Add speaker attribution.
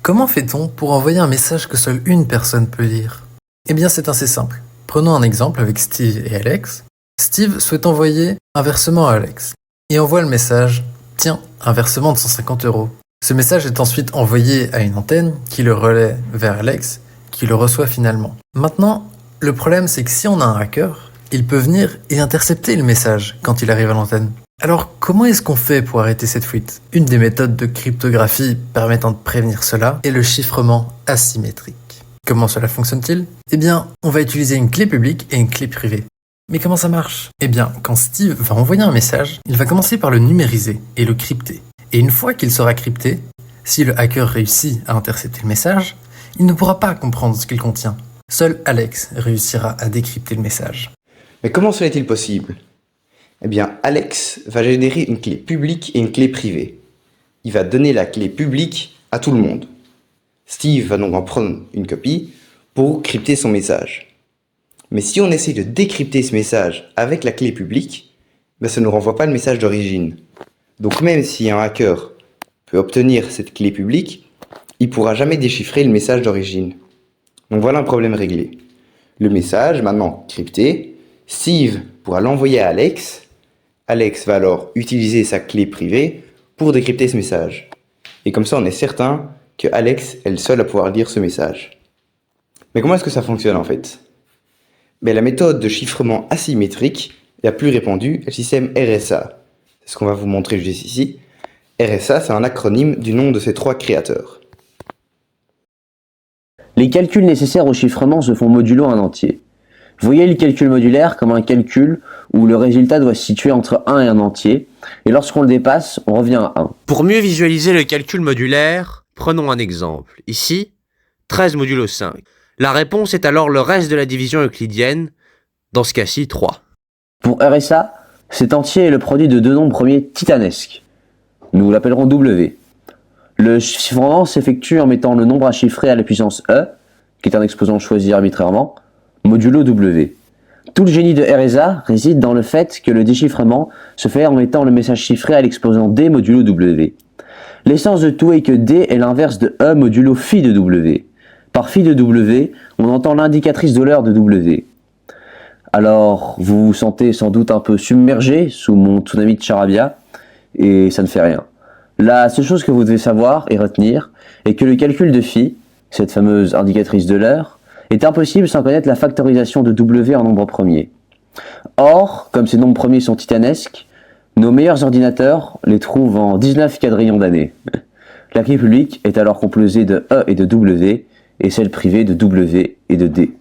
Speaker 1: Comment fait-on pour envoyer un message que seule une personne peut lire? Eh bien, c'est assez simple. Prenons un exemple avec Steve et Alex. Steve souhaite envoyer un versement à Alex et envoie le message « Tiens, un versement de 150 €. Ce message est ensuite envoyé à une antenne qui le relaie vers Alex, qui le reçoit finalement. Maintenant, le problème c'est que si on a un hacker, il peut venir et intercepter le message quand il arrive à l'antenne. Alors, comment est-ce qu'on fait pour arrêter cette fuite? Une des méthodes de cryptographie permettant de prévenir cela est le chiffrement asymétrique. Comment cela fonctionne-t-il? Eh bien, on va utiliser une clé publique et une clé privée. Mais comment ça marche? Eh bien, quand Steve va envoyer un message, il va commencer par le numériser et le crypter. Et une fois qu'il sera crypté, si le hacker réussit à intercepter le message, il ne pourra pas comprendre ce qu'il contient. Seul Alex réussira à décrypter le message.
Speaker 2: Mais comment cela est-il possible? Eh bien, Alex va générer une clé publique et une clé privée. Il va donner la clé publique à tout le monde. Steve va donc en prendre une copie pour crypter son message. Mais si on essaie de décrypter ce message avec la clé publique, ça ne renvoie pas le message d'origine. Donc même si un hacker peut obtenir cette clé publique, il ne pourra jamais déchiffrer le message d'origine. Donc voilà un problème réglé. Le message, maintenant crypté, Steve pourra l'envoyer à Alex. Alex va alors utiliser sa clé privée pour décrypter ce message. Et comme ça, on est certain que Alex est le seul à pouvoir lire ce message. Mais comment est-ce que ça fonctionne en fait? La méthode de chiffrement asymétrique la plus répandue est le système RSA. C'est ce qu'on va vous montrer juste ici. RSA, c'est un acronyme du nom de ces trois créateurs.
Speaker 3: Les calculs nécessaires au chiffrement se font modulo un entier. Voyez le calcul modulaire comme un calcul où le résultat doit se situer entre 1 et un entier, et lorsqu'on le dépasse, on revient à 1.
Speaker 4: Pour mieux visualiser le calcul modulaire, prenons un exemple. Ici, 13 modulo 5. La réponse est alors le reste de la division euclidienne, dans ce cas-ci 3.
Speaker 3: Pour RSA, cet entier est le produit de deux nombres premiers titanesques. Nous l'appellerons W. Le chiffrement s'effectue en mettant le nombre à chiffrer à la puissance E, qui est un exposant choisi arbitrairement, modulo W. Tout le génie de RSA réside dans le fait que le déchiffrement se fait en mettant le message chiffré à l'exposant D modulo W. L'essence de tout est que D est l'inverse de E modulo phi de W. Par phi de W, on entend l'indicatrice de l'heure de W. Alors, vous vous sentez sans doute un peu submergé sous mon tsunami de charabia, et ça ne fait rien. La seule chose que vous devez savoir et retenir est que le calcul de phi, cette fameuse indicatrice de l'heure, est impossible sans connaître la factorisation de W en nombre premier. Or, comme ces nombres premiers sont titanesques, nos meilleurs ordinateurs les trouvent en 19 quadrillions d'années. La clé publique est alors composée de E et de W, et celle privée de W et de D.